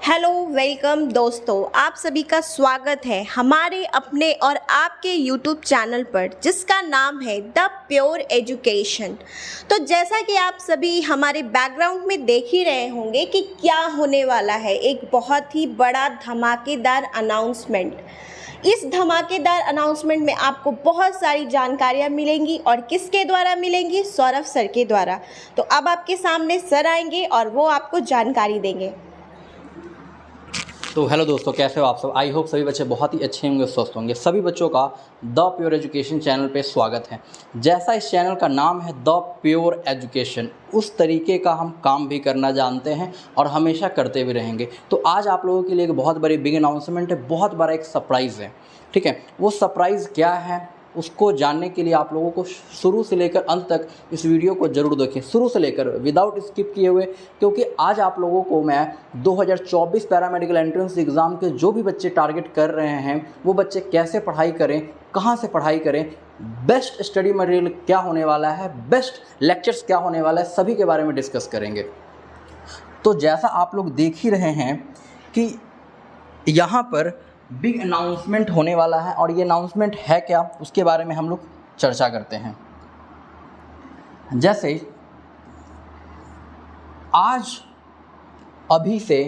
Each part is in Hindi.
हेलो वेलकम दोस्तों, आप सभी का स्वागत है हमारे अपने और आपके यूट्यूब चैनल पर जिसका नाम है द प्योर एजुकेशन। तो जैसा कि आप सभी हमारे बैकग्राउंड में देख ही रहे होंगे कि क्या होने वाला है, एक बहुत ही बड़ा धमाकेदार अनाउंसमेंट। इस धमाकेदार अनाउंसमेंट में आपको बहुत सारी जानकारियाँ मिलेंगी और किसके द्वारा मिलेंगी? सौरभ सर के द्वारा। तो अब आपके सामने सर आएंगे और वो आपको जानकारी देंगे। तो हेलो दोस्तों, कैसे हो आप सब? आई होप सभी बच्चे बहुत ही अच्छे होंगे, स्वस्थ होंगे। सभी बच्चों का द प्योर एजुकेशन चैनल पे स्वागत है। जैसा इस चैनल का नाम है द प्योर एजुकेशन, उस तरीके का हम काम भी करना जानते हैं और हमेशा करते भी रहेंगे। तो आज आप लोगों के लिए एक बहुत बड़ी बिग अनाउंसमेंट है, बहुत बड़ा एक सरप्राइज़ है। ठीक है, वो सरप्राइज़ क्या है उसको जानने के लिए आप लोगों को शुरू से लेकर अंत तक इस वीडियो को ज़रूर देखें, शुरू से लेकर विदाउट स्किप किए हुए, क्योंकि आज आप लोगों को मैं 2024 पैरामेडिकल एंट्रेंस एग्ज़ाम के जो भी बच्चे टारगेट कर रहे हैं वो बच्चे कैसे पढ़ाई करें, कहाँ से पढ़ाई करें, बेस्ट स्टडी मटेरियल क्या होने वाला है, बेस्ट लेक्चर्स क्या होने वाला है, सभी के बारे में डिस्कस करेंगे। तो जैसा आप लोग देख ही रहे हैं कि यहाँ पर बिग अनाउंसमेंट होने वाला है और ये अनाउंसमेंट है क्या, उसके बारे में हम लोग चर्चा करते हैं। जैसे आज अभी से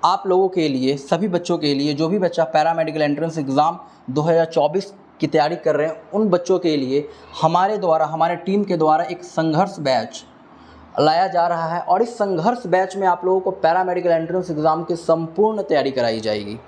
आप लोगों के लिए, सभी बच्चों के लिए, जो भी बच्चा पैरामेडिकल एंट्रेंस एग्ज़ाम 2024 की तैयारी कर रहे हैं, उन बच्चों के लिए हमारे द्वारा, हमारे टीम के द्वारा एक संघर्ष बैच लाया जा रहा है और इस संघर्ष बैच में आप लोगों को पैरामेडिकल एंट्रेंस एग्ज़ाम की संपूर्ण तैयारी कराई जाएगी।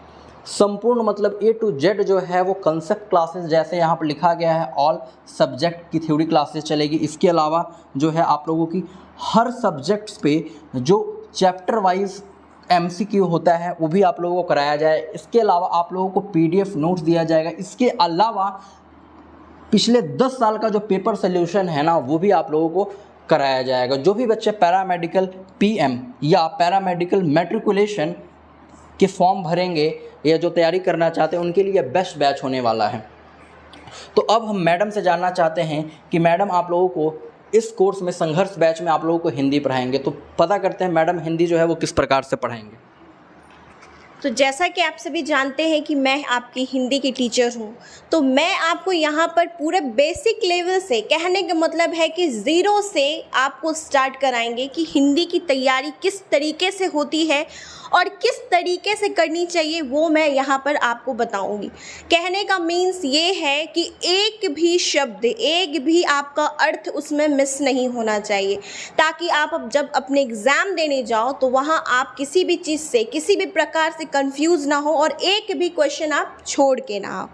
संपूर्ण मतलब A to Z जो है वो कंसेप्ट क्लासेस, जैसे यहाँ पर लिखा गया है ऑल सब्जेक्ट की थ्योरी क्लासेस चलेगी। इसके अलावा जो है आप लोगों की हर सब्जेक्ट्स पे जो चैप्टर वाइज MCQ होता है वो भी आप लोगों को कराया जाए। इसके अलावा आप लोगों को PDF नोट्स दिया जाएगा। इसके अलावा पिछले 10 साल का जो पेपर सोल्यूशन है ना, वो भी आप लोगों को कराया जाएगा। जो भी बच्चे पैरामेडिकल PM या पैरामेडिकल मैट्रिकुलेशन के फॉर्म भरेंगे या जो तैयारी करना चाहते हैं उनके लिए बेस्ट बैच होने वाला है। तो अब हम मैडम से जानना चाहते हैं कि मैडम आप लोगों को इस कोर्स में, संघर्ष बैच में आप लोगों को हिंदी पढ़ाएंगे, तो पता करते हैं मैडम हिंदी जो है वो किस प्रकार से पढ़ाएंगे। तो जैसा कि आप सभी जानते हैं कि मैं आपकी हिंदी की टीचर हूँ, तो मैं आपको यहाँ पर पूरे बेसिक लेवल से, कहने का मतलब है कि ज़ीरो से आपको स्टार्ट कराएंगे कि हिंदी की तैयारी किस तरीके से होती है और किस तरीके से करनी चाहिए, वो मैं यहाँ पर आपको बताऊँगी। कहने का मीन्स ये है कि एक भी शब्द, एक भी आपका अर्थ उसमें मिस नहीं होना चाहिए, ताकि आप जब अपने एग्ज़ाम देने जाओ तो वहाँ आप किसी भी चीज़ से, किसी भी प्रकार से कंफ्यूज ना हो और एक भी क्वेश्चन आप छोड़ के ना आओ।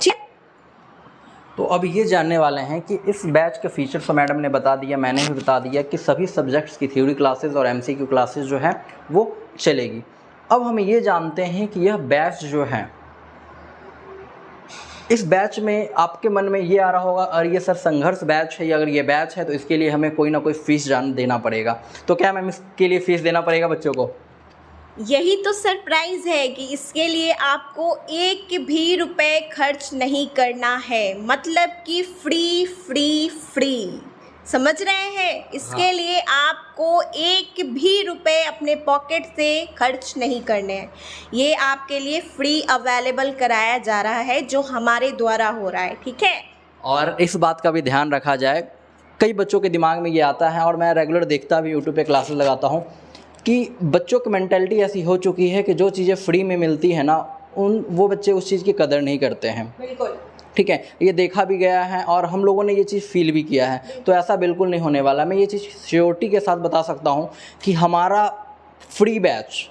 ठीक। तो अब ये जानने वाले हैं कि इस बैच के फीचर्स तो मैडम ने बता दिया, मैंने भी बता दिया कि सभी सब्जेक्ट्स की थ्योरी क्लासेस और MCQ क्लासेस जो है वो चलेगी। अब हम ये जानते हैं कि यह बैच जो है, इस बैच में आपके मन में ये आ रहा होगा, और ये सर संघर्ष बैच है, अगर ये बैच है तो इसके लिए हमें कोई ना कोई फ़ीस देना पड़ेगा। तो क्या मैम इसके लिए फ़ीस देना पड़ेगा बच्चों को? यही तो सरप्राइज़ है कि इसके लिए आपको एक भी रुपए खर्च नहीं करना है, मतलब कि फ्री फ्री फ्री। समझ रहे हैं? इसके लिए आपको एक भी रुपए अपने पॉकेट से खर्च नहीं करने हैं। ये आपके लिए फ्री अवेलेबल कराया जा रहा है, जो हमारे द्वारा हो रहा है। ठीक है। और इस बात का भी ध्यान रखा जाए, कई बच्चों के दिमाग में ये आता है और मैं रेगुलर देखता भी, यूट्यूब पे क्लासेस लगाता हूँ, कि बच्चों की मेंटालिटी ऐसी हो चुकी है कि जो चीज़ें फ्री में मिलती है ना, वो बच्चे उस चीज़ की कदर नहीं करते हैं। बिल्कुल। ठीक है, ये देखा भी गया है और हम लोगों ने ये चीज़ फील भी किया है। तो ऐसा बिल्कुल नहीं होने वाला। मैं ये चीज़ श्योरिटी के साथ बता सकता हूँ कि हमारा फ्री बैच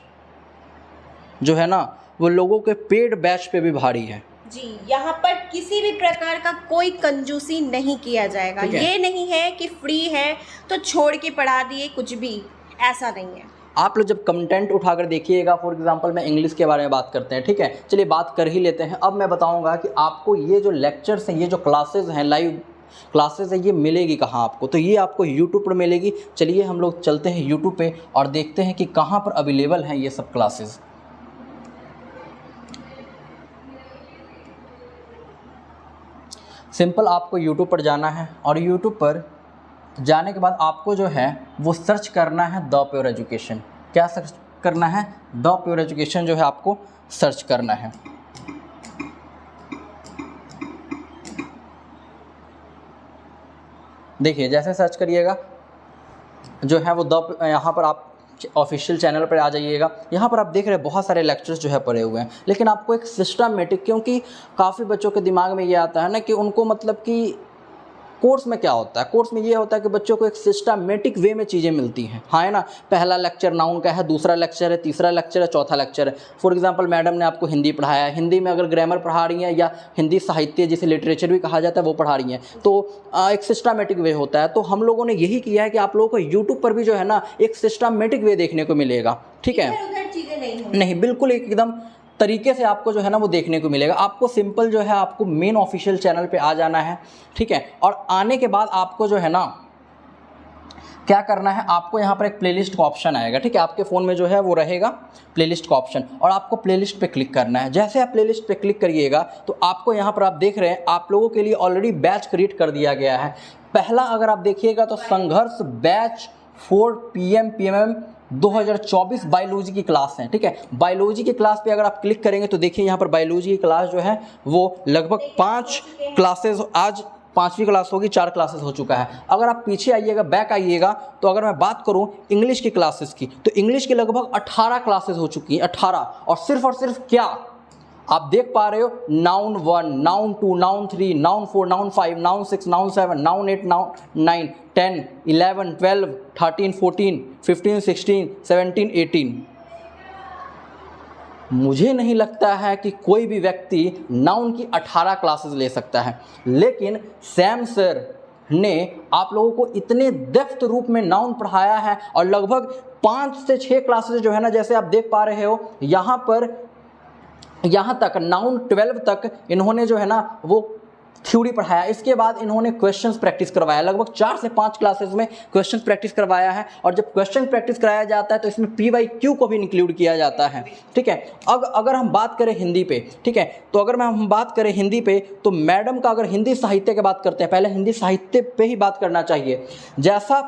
जो है ना, वो लोगों के पेड बैच पे भी भारी है जी। यहाँ पर किसी भी प्रकार का कोई कंजूसी नहीं किया जाएगा। ये नहीं है कि फ्री है तो छोड़ के पढ़ा दिए, कुछ भी ऐसा नहीं है। आप लोग जब कंटेंट उठाकर देखिएगा, फॉर एग्जांपल मैं इंग्लिश के बारे में बात करते हैं, ठीक है, चलिए बात कर ही लेते हैं। अब मैं बताऊंगा कि आपको ये जो लेक्चर्स हैं, ये जो क्लासेस हैं, लाइव क्लासेस है, ये मिलेगी कहाँ आपको? तो ये आपको यूट्यूब पर मिलेगी। चलिए हम लोग चलते हैं यूट्यूब पे और देखते हैं कि कहाँ पर अवेलेबल हैं ये सब क्लासेस। सिंपल आपको यूट्यूब पर जाना है और यूट्यूब पर जाने के बाद आपको जो है वो सर्च करना है द प्योर एजुकेशन। क्या सर्च करना है, द प्योर एजुकेशन जो है आपको सर्च करना है। देखिए जैसे सर्च करिएगा जो है वो द, यहाँ पर आप ऑफिशियल चैनल पर आ जाइएगा। यहाँ पर आप देख रहे हैं बहुत सारे लेक्चर्स जो है पड़े हुए हैं, लेकिन आपको एक सिस्टमेटिक, क्योंकि काफ़ी बच्चों के दिमाग में ये आता है ना कि उनको मतलब कि कोर्स में क्या होता है, कोर्स में ये होता है कि बच्चों को एक सिस्टमेटिक वे में चीज़ें मिलती हैं, हाँ है ना। पहला लेक्चर नाउन का है, दूसरा लेक्चर है, तीसरा लेक्चर है, चौथा लेक्चर है। फॉर एग्जांपल मैडम ने आपको हिंदी पढ़ाया है, हिंदी में अगर ग्रामर पढ़ा रही हैं या हिंदी साहित्य जिसे लिटरेचर भी कहा जाता है वो पढ़ा रही हैं, तो एक सिस्टमेटिक वे होता है। तो हम लोगों ने यही किया है कि आप लोगों को यूट्यूब पर भी जो है ना एक सिस्टमेटिक वे देखने को मिलेगा, ठीक है। नहीं, बिल्कुल एकदम तरीके से आपको जो है ना वो देखने को मिलेगा। आपको सिंपल जो है आपको मेन ऑफिशियल चैनल पे आ जाना है, ठीक है। और आने के बाद आपको जो है ना क्या करना है, आपको यहाँ पर एक प्लेलिस्ट का ऑप्शन आएगा, ठीक है। आपके फ़ोन में जो है वो रहेगा प्लेलिस्ट का ऑप्शन, और आपको प्लेलिस्ट पे क्लिक करना है। जैसे आप प्लेलिस्ट पे क्लिक करिएगा तो आपको यहाँ पर आप देख रहे हैं आप लोगों के लिए ऑलरेडी बैच क्रिएट कर दिया गया है। पहला अगर आप देखिएगा तो संघर्ष बैच 4 PM PMM 2024 बायोलॉजी की क्लास है, ठीक है। बायोलॉजी की क्लास पे अगर आप क्लिक करेंगे तो देखिए यहाँ पर बायोलॉजी की क्लास जो है वो लगभग 5 क्लासेस, आज 5वीं क्लास होगी, 4 क्लासेस हो चुका है। अगर आप पीछे आइएगा, बैक आइएगा, तो अगर मैं बात करूँ इंग्लिश की क्लासेस की, तो इंग्लिश की लगभग 18 क्लासेस हो चुकी हैं, 18। और सिर्फ क्या आप देख पा रहे हो, noun 1, noun 2, noun 3, noun 4, noun 5, noun 6, noun 7, noun 8, noun 9, 10, 11, 12, 13, 14, 15, 16, 17, 18। मुझे नहीं लगता है कि कोई भी व्यक्ति नाउन की 18 क्लासेस ले सकता है, लेकिन सैम सर ने आप लोगों को इतने डेप्थ रूप में नाउन पढ़ाया है, और लगभग 5 से 6 क्लासेस जो है ना, जैसे आप देख पा रहे हो यहाँ पर, यहाँ तक नाउन 12 तक इन्होंने जो है ना वो थ्योरी पढ़ाया। इसके बाद इन्होंने क्वेश्चंस प्रैक्टिस करवाया, लगभग 4 से 5 क्लासेस में क्वेश्चंस प्रैक्टिस करवाया है। और जब क्वेश्चन प्रैक्टिस कराया जाता है तो इसमें PYQ को भी इंक्लूड किया जाता है, ठीक है। अब अगर हम बात करें हिंदी पे, ठीक है, तो अगर हम बात करें हिंदी पे, तो मैडम का अगर हिंदी साहित्य की बात करते हैं, पहले हिंदी साहित्य पे ही बात करना चाहिए। जैसा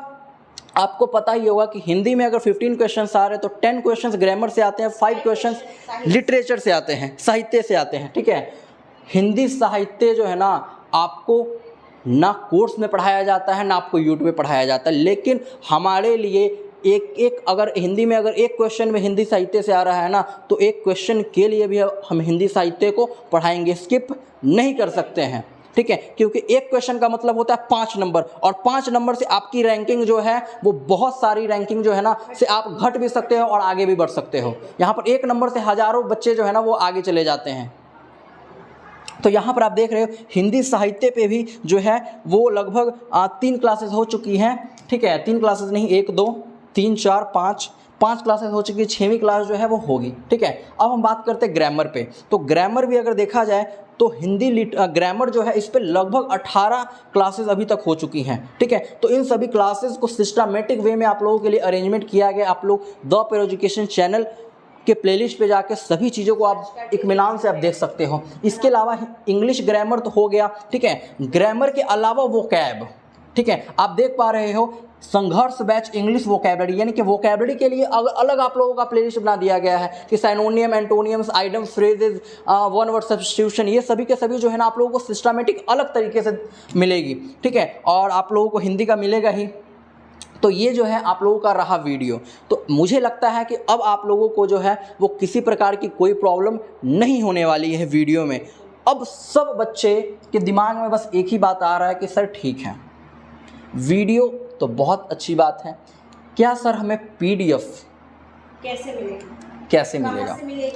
आपको पता ही होगा कि हिंदी में अगर 15 क्वेश्चंस आ रहे हैं तो 10 क्वेश्चंस ग्रामर से आते हैं, 5 क्वेश्चंस लिटरेचर से आते हैं, साहित्य से आते हैं, ठीक है। हिंदी साहित्य जो है ना आपको ना कोर्स में पढ़ाया जाता है, ना आपको यूट्यूब पे पढ़ाया जाता है, लेकिन हमारे लिए एक अगर हिंदी में अगर एक क्वेश्चन में हिंदी साहित्य से आ रहा है ना, तो एक क्वेश्चन के लिए भी हम हिंदी साहित्य को पढ़ाएंगे, स्किप नहीं कर सकते हैं, ठीक है। क्योंकि एक क्वेश्चन का मतलब होता है 5 नंबर, और 5 नंबर से आपकी रैंकिंग जो है वो बहुत सारी रैंकिंग जो है ना से आप घट भी सकते हो और आगे भी बढ़ सकते हो। यहाँ पर 1 नंबर से हज़ारों बच्चे जो है ना वो आगे चले जाते हैं। तो यहाँ पर आप देख रहे हो हिंदी साहित्य पे भी जो है वो लगभग 3 क्लासेस हो चुकी हैं, ठीक है। 3 क्लासेस नहीं, 1 2 3 4 5 क्लासेस हो चुकी है, 6वीं क्लास जो है वो होगी, ठीक है। अब हम बात करते हैं ग्रामर पे, तो ग्रामर भी अगर देखा जाए तो हिंदी ग्रामर जो है इस पे लगभग 18 क्लासेस अभी तक हो चुकी हैं, ठीक है। तो इन सभी क्लासेस को सिस्टमेटिक वे में आप लोगों के लिए अरेंजमेंट किया गया। आप लोग द प्योर एजुकेशन चैनल के प्लेलिस्ट पे जाके सभी चीज़ों को आप इत्मीनान से आप देख सकते हो। इसके अलावा इंग्लिश ग्रामर तो हो गया, ठीक है। ग्रामर के अलावा वोकैब, ठीक है, आप देख पा रहे हो संघर्ष बैच इंग्लिश वोकैबलरी, यानी कि वोकैबलरी के लिए अलग आप लोगों का प्लेलिस्ट बना दिया गया है कि synonym, एंटोनियम्स, idioms, phrases, one word substitution, ये सभी के सभी जो है ना आप लोगों को सिस्टमेटिक अलग तरीके से मिलेगी, ठीक है। और आप लोगों को हिंदी का मिलेगा ही। तो ये जो है आप लोगों का रहा वीडियो। तो मुझे लगता है कि अब आप लोगों को जो है वो किसी प्रकार की कोई प्रॉब्लम नहीं होने वाली है वीडियो में। अब सब बच्चे के दिमाग में बस एक ही बात आ रहा है कि सर ठीक है, वीडियो तो बहुत अच्छी बात है, क्या सर हमें PDF कैसे मिलेगी,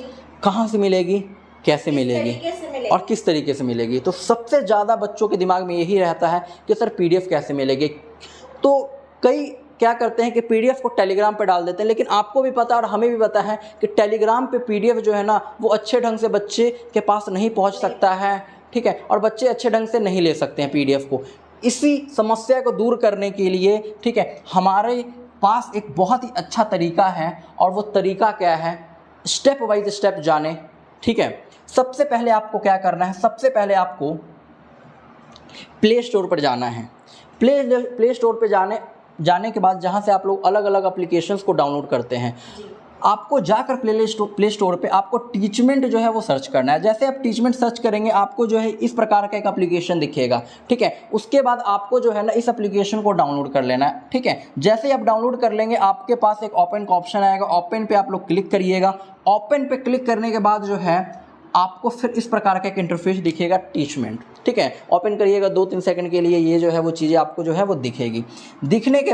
कहाँ से मिलेगी, कैसे मिलेगी और किस तरीके से मिलेगी। तो सबसे ज़्यादा बच्चों के दिमाग में यही रहता है कि सर PDF कैसे मिलेगी। तो कई क्या करते हैं कि PDF को टेलीग्राम पे डाल देते हैं, लेकिन आपको भी पता और हमें भी पता है कि टेलीग्राम पे PDF जो है ना वो अच्छे ढंग से बच्चे के पास नहीं पहुंच सकता है, ठीक है, और बच्चे अच्छे ढंग से नहीं ले सकते हैं PDF को। इसी समस्या को दूर करने के लिए, ठीक है, हमारे पास एक बहुत ही अच्छा तरीका है, और वो तरीका क्या है, स्टेप बाय स्टेप जाने, ठीक है। सबसे पहले आपको क्या करना है, सबसे पहले आपको प्ले स्टोर पर जाना है। प्ले स्टोर पर जाने के बाद जहाँ से आप लोग अलग अलग एप्लीकेशंस को डाउनलोड करते हैं, आपको जाकर प्ले स्टोर पे आपको टीचमेंट जो है वो सर्च करना है। जैसे आप टीचमेंट सर्च करेंगे आपको जो है इस प्रकार का एक एप्लीकेशन दिखेगा, ठीक है। उसके बाद आपको जो है ना इस एप्लीकेशन को डाउनलोड कर लेना है, ठीक है। जैसे ही आप डाउनलोड कर लेंगे आपके पास एक ओपन का ऑप्शन आएगा, ओपन पे आप लोग क्लिक करिएगा। ओपन पे क्लिक करने के बाद जो है आपको फिर इस प्रकार का एक इंटरफेस दिखेगा टीचमेंट, ठीक है। ओपन करिएगा 2-3 सेकंड के लिए, ये जो है वो चीज़ें आपको जो है वो दिखेगी। दिखने के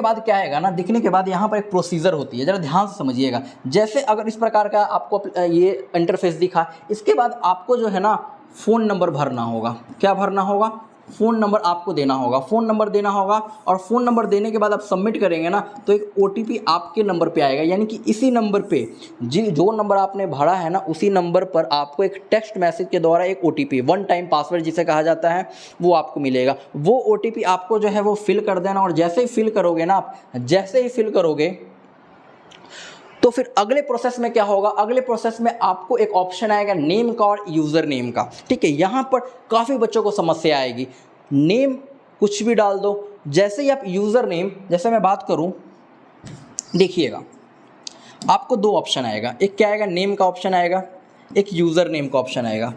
बाद क्या आएगा ना, दिखने के बाद यहाँ पर एक प्रोसीजर होती है, ज़रा ध्यान से समझिएगा। जैसे अगर इस प्रकार का आपको ये इंटरफेस दिखा, इसके बाद आपको जो है ना फ़ोन नंबर भरना होगा। क्या भरना होगा? फ़ोन नंबर आपको देना होगा। फ़ोन नंबर देना होगा और फ़ोन नंबर देने के बाद आप सबमिट करेंगे ना तो एक OTP आपके नंबर पे आएगा, यानी कि इसी नंबर पे जो नंबर आपने भरा है ना उसी नंबर पर आपको एक टेक्स्ट मैसेज के द्वारा एक OTP, वन टाइम पासवर्ड जिसे कहा जाता है, वो आपको मिलेगा। वो OTP आपको जो है वो फिल कर देना और जैसे ही फिल करोगे ना आप, जैसे ही फिल करोगे तो फिर अगले प्रोसेस में क्या होगा, अगले प्रोसेस में आपको एक ऑप्शन आएगा नेम का और यूज़र नेम का, ठीक है। यहाँ पर काफ़ी बच्चों को समस्या आएगी। नेम कुछ भी डाल दो, जैसे ही आप यूज़र नेम, जैसे मैं बात करूँ, देखिएगा आपको 2 ऑप्शन आएगा, एक क्या आएगा, नेम का ऑप्शन आएगा, एक यूज़र नेम का ऑप्शन आएगा,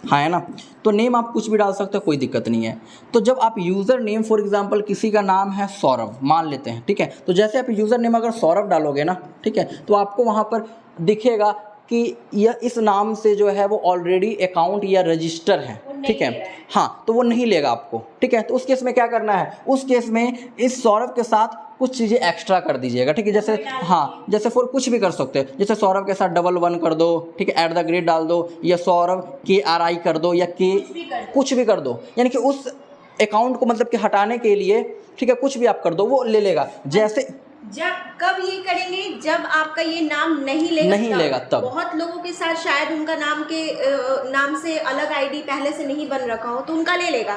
हाँ है ना। तो नेम आप कुछ भी डाल सकते हो, कोई दिक्कत नहीं है। तो जब आप यूज़र नेम, फॉर एग्जांपल किसी का नाम है सौरभ मान लेते हैं, ठीक है। तो जैसे आप यूज़र नेम अगर सौरभ डालोगे ना, ठीक है, तो आपको वहाँ पर दिखेगा कि यह इस नाम से जो है वो ऑलरेडी अकाउंट या रजिस्टर है, ठीक है। हाँ, तो वो नहीं लेगा आपको, ठीक है। तो उस केस में क्या करना है, उस केस में इस सौरभ के साथ कुछ चीज़ें एक्स्ट्रा कर दीजिएगा, ठीक है। जैसे हाँ, जैसे फॉर कुछ भी कर सकते हैं, जैसे सौरभ के साथ 11 कर दो, ठीक है, @ डाल दो, या सौरभ KRI कर दो, या कुछ भी कर दो, यानी कि उस अकाउंट को मतलब कि हटाने के लिए, ठीक है, कुछ भी आप कर दो, वो ले लेगा। जैसे कब ये करेंगे, जब आपका ये नाम नहीं लेगा तब। बहुत लोगों के साथ शायद उनका नाम से अलग आईडी पहले से नहीं बन रखा हो तो उनका ले लेगा,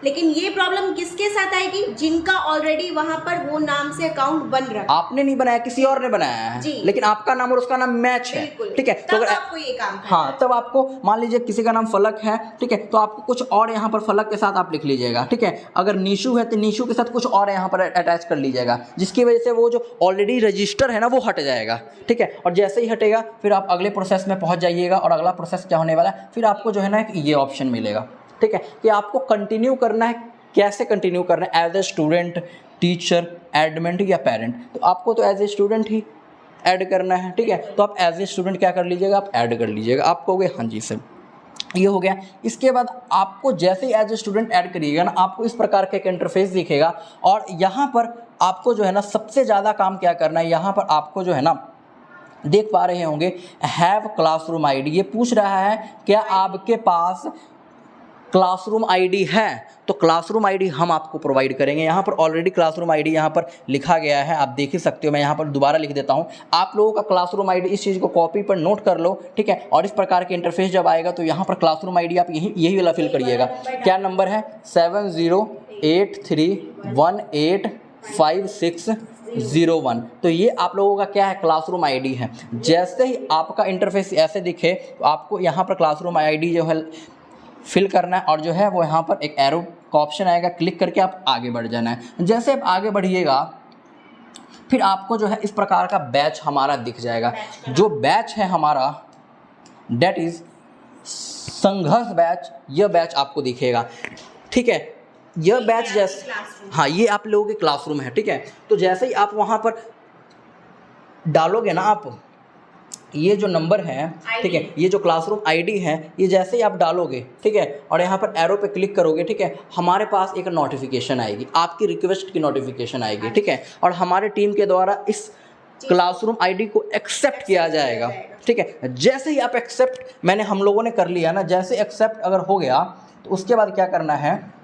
लेकिन ये प्रॉब्लम किसके साथ आएगी, जिनका ऑलरेडी वहां पर वो नाम से अकाउंट बन रहा है। आपने नहीं बनाया, किसी और ने बनाया है, लेकिन आपका नाम और उसका नाम मैच है, ठीक है। तो अगर आपको ये काम हाँ, तब आपको मान लीजिए किसी का नाम फलक है, ठीक है, तो आपको कुछ और यहाँ पर फलक के साथ आप लिख लीजिएगा, ठीक है। अगर नीशू है तो नीशू के साथ कुछ और यहाँ पर अटैच कर लीजिएगा, जिसकी वजह से वो जो ऑलरेडी रजिस्टर है ना वो हट जाएगा, ठीक है। और जैसे ही हटेगा फिर आप अगले प्रोसेस में पहुँच जाइएगा। और अगला प्रोसेस क्या होने वाला है, फिर आपको जो है ना ये ऑप्शन मिलेगा, ठीक है, कि आपको कंटिन्यू करना है। कैसे कंटिन्यू करना है, as a student, teacher, admin या पेरेंट। तो आपको तो एज ए स्टूडेंट ही ऐड करना है, ठीक है। तो आप एज ए स्टूडेंट क्या कर लीजिएगा, आप ऐड कर लीजिएगा। आप कहोगे हाँ जी सर, ये हो गया। इसके बाद आपको जैसे ही एज ए स्टूडेंट ऐड करिएगा ना, आपको इस प्रकार का एक इंटरफेस दिखेगा। और यहाँ पर आपको जो है ना सबसे ज़्यादा काम क्या करना है, यहाँ पर आपको जो है ना देख पा रहे होंगे हैव क्लासरूम आईडी, ये पूछ रहा है क्या आपके पास क्लासरूम आईडी है। तो क्लासरूम आईडी हम आपको प्रोवाइड करेंगे। यहाँ पर ऑलरेडी क्लासरूम आईडी यहाँ पर लिखा गया है, आप देख ही सकते हो। मैं यहाँ पर दोबारा लिख देता हूँ, आप लोगों का क्लासरूम आईडी, इस चीज़ को कॉपी पर नोट कर लो, ठीक है। और इस प्रकार के इंटरफेस जब आएगा तो यहाँ पर क्लासरूम आईडी आप यही वाला फिल करिएगा। क्या नंबर है, 7083185601। तो ये आप लोगों का क्या है, क्लासरूम आईडी है। जैसे ही आपका इंटरफेस ऐसे दिखे तो आपको यहाँ पर क्लासरूम आईडी जो है फिल करना है, और जो है वो यहाँ पर एक एरो का ऑप्शन आएगा, क्लिक करके आप आगे बढ़ जाना है। जैसे आप आगे बढ़िएगा फिर आपको जो है इस प्रकार का बैच हमारा दिख जाएगा। जो बैच है हमारा डेट इज़ संघर्ष बैच, यह बैच आपको दिखेगा, ठीक है। यह बैच जैसे हाँ, ये आप लोगों के क्लासरूम है, ठीक है। तो जैसे ही आप वहाँ पर डालोगे ना, आप ये जो नंबर है, ठीक है, ये जो क्लासरूम आईडी है, ये जैसे ही आप डालोगे, ठीक है, और यहाँ पर एरो पे क्लिक करोगे, ठीक है, हमारे पास एक नोटिफिकेशन आएगी, आपकी रिक्वेस्ट की नोटिफिकेशन आएगी, ठीक है। और हमारे टीम के द्वारा इस क्लासरूम आईडी को एक्सेप्ट किया जाएगा, ठीक है। जैसे ही आप एक्सेप्ट, मैंने हम लोगों ने कर लिया ना, जैसे एक्सेप्ट अगर हो गया तो उसके बाद क्या करना है,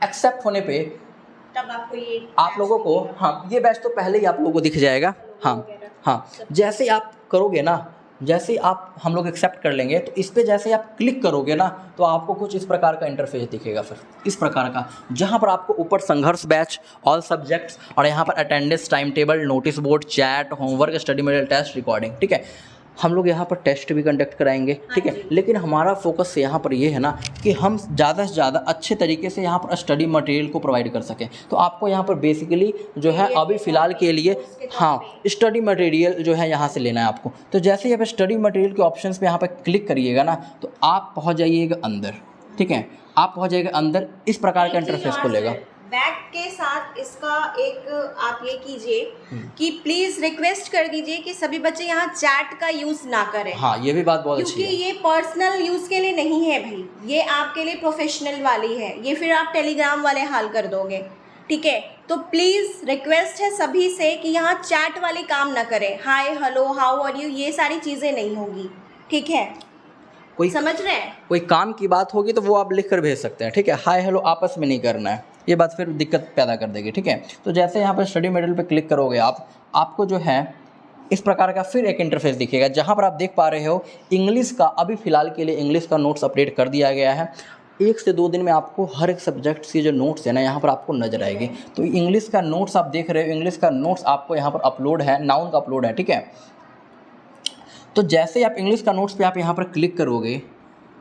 एक्सेप्ट होने पे तब आपको ये आप लोगों को हाँ, ये बैच तो पहले ही आप लोगों को दिख जाएगा। हाँ, जैसे आप करोगे ना, जैसे आप हम लोग एक्सेप्ट कर लेंगे तो इस पर जैसे ही आप क्लिक करोगे ना तो आपको कुछ इस प्रकार का इंटरफेस दिखेगा, फिर इस प्रकार का, जहाँ पर आपको ऊपर संघर्ष बैच, ऑल सब्जेक्ट्स, और यहाँ पर attendance, time table, notice board, chat, homework, study material, test, recording, ठीक है। हम लोग यहाँ पर टेस्ट भी कंडक्ट कराएंगे, ठीक है। लेकिन हमारा फोकस यहाँ पर ये है ना कि हम ज़्यादा से ज़्यादा अच्छे तरीके से यहाँ पर स्टडी मटेरियल को प्रोवाइड कर सकें। तो आपको यहाँ पर बेसिकली जो है अभी फ़िलहाल के लिए हाँ स्टडी मटेरियल जो है यहाँ से लेना है आपको। तो जैसे ही आप स्टडी मटेरियल के ऑप्शंस पे यहाँ पर क्लिक करिएगा ना तो आप पहुँच जाइएगा अंदर, ठीक है। आप पहुँच जाइएगा अंदर, इस प्रकार का इंटरफेस खुलेगा। बैग के साथ इसका एक आप ये कीजिए कि प्लीज रिक्वेस्ट कर दीजिए कि सभी बच्चे यहाँ चैट का यूज ना करें। हाँ ये भी बात बहुत अच्छी है, क्योंकि ये पर्सनल यूज के लिए नहीं है भाई, ये आपके लिए प्रोफेशनल वाली है, ये फिर आप टेलीग्राम वाले हाल कर दोगे, ठीक है। तो प्लीज रिक्वेस्ट है सभी से कि यहाँ चैट वाले काम ना करें, hi hello how are you, ये सारी चीजें नहीं होगी, ठीक है। कोई समझ रहे हैं, कोई काम की बात होगी तो वो आप लिख कर भेज सकते हैं, ठीक है। हाय हेलो आपस में नहीं करना है, ये बात फिर दिक्कत पैदा कर देगी, ठीक है। तो जैसे यहाँ पर स्टडी मटेरियल पे क्लिक करोगे आपको जो है इस प्रकार का फिर एक इंटरफेस दिखेगा, जहाँ पर आप देख पा रहे हो इंग्लिश का अभी फ़िलहाल के लिए इंग्लिश का नोट्स अपडेट कर दिया गया है। 1 से 2 दिन में आपको हर एक सब्जेक्ट की जो नोट्स है ना यहाँ पर आपको नजर आएगी। तो इंग्लिश का नोट्स आप देख रहे हो, इंग्लिश का नोट्स आपको यहाँ पर अपलोड है, नाउन का अपलोड है, ठीक है। तो जैसे ही आप इंग्लिश का नोट्स पे आप यहाँ पर क्लिक करोगे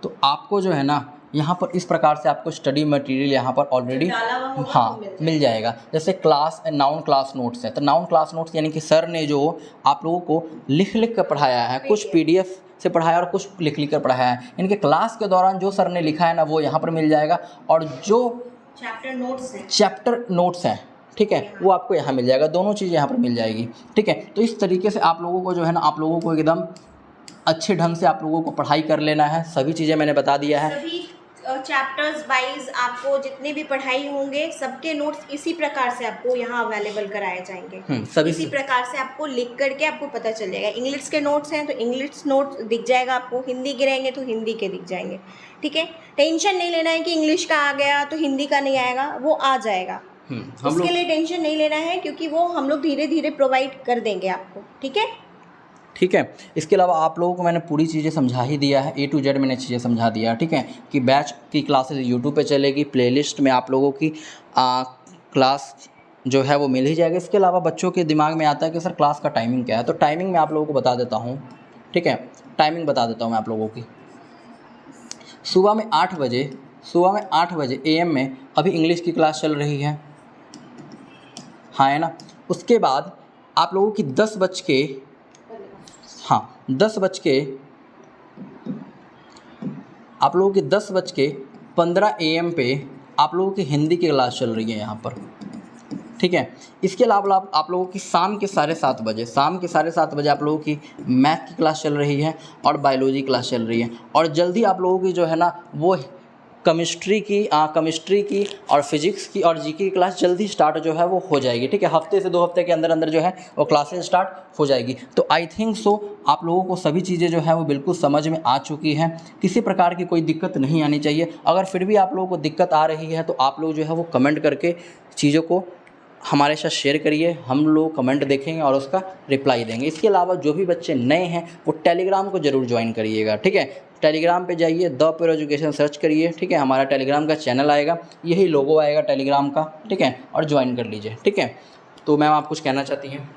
तो आपको जो है ना यहाँ पर इस प्रकार से आपको स्टडी मटेरियल यहाँ पर ऑलरेडी हाँ मिल जाएगा। जैसे क्लास नाउन क्लास नोट्स है, तो नाउन क्लास नोट्स यानी कि सर ने जो आप लोगों को लिख कर पढ़ाया है, कुछ PDF से पढ़ाया और कुछ लिख कर पढ़ाया है, इनके क्लास के दौरान जो सर ने लिखा है ना वो यहाँ पर मिल जाएगा। और जो चैप्टर नोट्स हैं ठीक है वो आपको यहाँ मिल जाएगा, दोनों चीज़ यहाँ पर मिल जाएगी, ठीक है। तो इस तरीके से आप लोगों को जो है ना आप लोगों को एकदम अच्छे ढंग से आप लोगों को पढ़ाई कर लेना है। सभी चीज़ें मैंने बता दिया है, सभी चैप्टर्स वाइज आपको जितने भी पढ़ाई होंगे सबके नोट्स इसी प्रकार से आपको यहाँ अवेलेबल कराए जाएंगे। सभी इसी प्रकार से आपको लिख करके आपको पता चल जाएगा। इंग्लिश के नोट्स हैं तो इंग्लिश नोट्स दिख जाएगा आपको, हिंदी के रहेंगे तो हिंदी के दिख जाएंगे, ठीक है। टेंशन नहीं लेना है कि इंग्लिश का आ गया तो हिंदी का नहीं आएगा, वो आ जाएगा, उसके लिए टेंशन नहीं लेना है क्योंकि वो हम लोग धीरे धीरे प्रोवाइड कर देंगे आपको, ठीक है। ठीक है। इसके अलावा आप लोगों को मैंने पूरी चीज़ें समझा ही दिया है, A to Z मैंने चीज़ें समझा दिया है, ठीक है। कि बैच की क्लासेस यूट्यूब पे चलेगी, प्लेलिस्ट में आप लोगों की क्लास जो है वो मिल ही जाएगा। इसके अलावा बच्चों के दिमाग में आता है कि सर क्लास का टाइमिंग क्या है, तो टाइमिंग मैं आप लोगों को बता देता हूँ, ठीक है। टाइमिंग बता देता हूँ मैं आप लोगों की। सुबह में 8 बजे AM में अभी इंग्लिश की क्लास चल रही है, हाँ है ना। उसके बाद आप लोगों की 10 बज के 15 AM पे आप लोगों की हिंदी की क्लास चल रही है यहाँ पर, ठीक है। इसके अलावा आप लोगों की शाम के 7:30 बजे आप लोगों की मैथ की क्लास चल रही है और बायोलॉजी क्लास चल रही है। और जल्दी आप लोगों की जो है ना वो केमिस्ट्री की और फिजिक्स की और GK की क्लास जल्दी स्टार्ट जो है वो हो जाएगी, ठीक है। हफ्ते से 2 हफ्ते के अंदर जो है वो क्लासेस स्टार्ट हो जाएगी। तो आई थिंक सो आप लोगों को सभी चीज़ें जो है वो बिल्कुल समझ में आ चुकी हैं, किसी प्रकार की कोई दिक्कत नहीं आनी चाहिए। अगर फिर भी आप लोगों को दिक्कत आ रही है तो आप लोग जो है वो कमेंट करके चीज़ों को हमारे साथ शेयर करिए, हम लोग कमेंट देखेंगे और उसका रिप्लाई देंगे। इसके अलावा जो भी बच्चे नए हैं वो टेलीग्राम को ज़रूर ज्वाइन करिएगा, ठीक है। टेलीग्राम पे जाइए, द प्योर एजुकेशन सर्च करिए, ठीक है। हमारा टेलीग्राम का चैनल आएगा, यही लोगो आएगा टेलीग्राम का, ठीक है। और ज्वाइन कर लीजिए, ठीक है। तो मैम आप कुछ कहना चाहती हैं?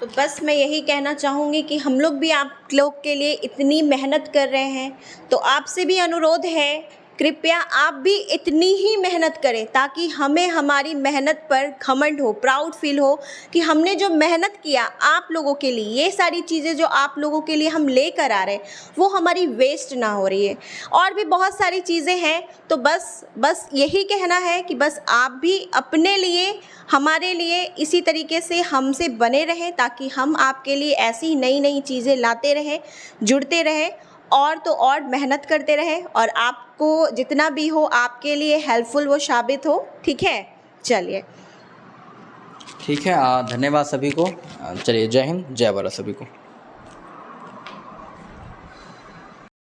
तो बस मैं यही कहना चाहूँगी कि हम लोग भी आप लोग के लिए इतनी मेहनत कर रहे हैं, तो आपसे भी अनुरोध है कृपया आप भी इतनी ही मेहनत करें ताकि हमें हमारी मेहनत पर घमंड हो, प्राउड फील हो कि हमने जो मेहनत किया आप लोगों के लिए, ये सारी चीज़ें जो आप लोगों के लिए हम लेकर आ रहे हैं वो हमारी वेस्ट ना हो रही है। और भी बहुत सारी चीज़ें हैं, तो बस यही कहना है कि बस आप भी अपने लिए, हमारे लिए इसी तरीके से हमसे बने रहें ताकि हम आपके लिए ऐसी नई नई चीज़ें लाते रहें, जुड़ते रहें और तो और मेहनत करते रहे और आपको जितना भी हो आपके लिए हेल्पफुल वो साबित हो, ठीक है। चलिए ठीक है, धन्यवाद सभी को। चलिए, जय हिंद, जय भारत सभी को।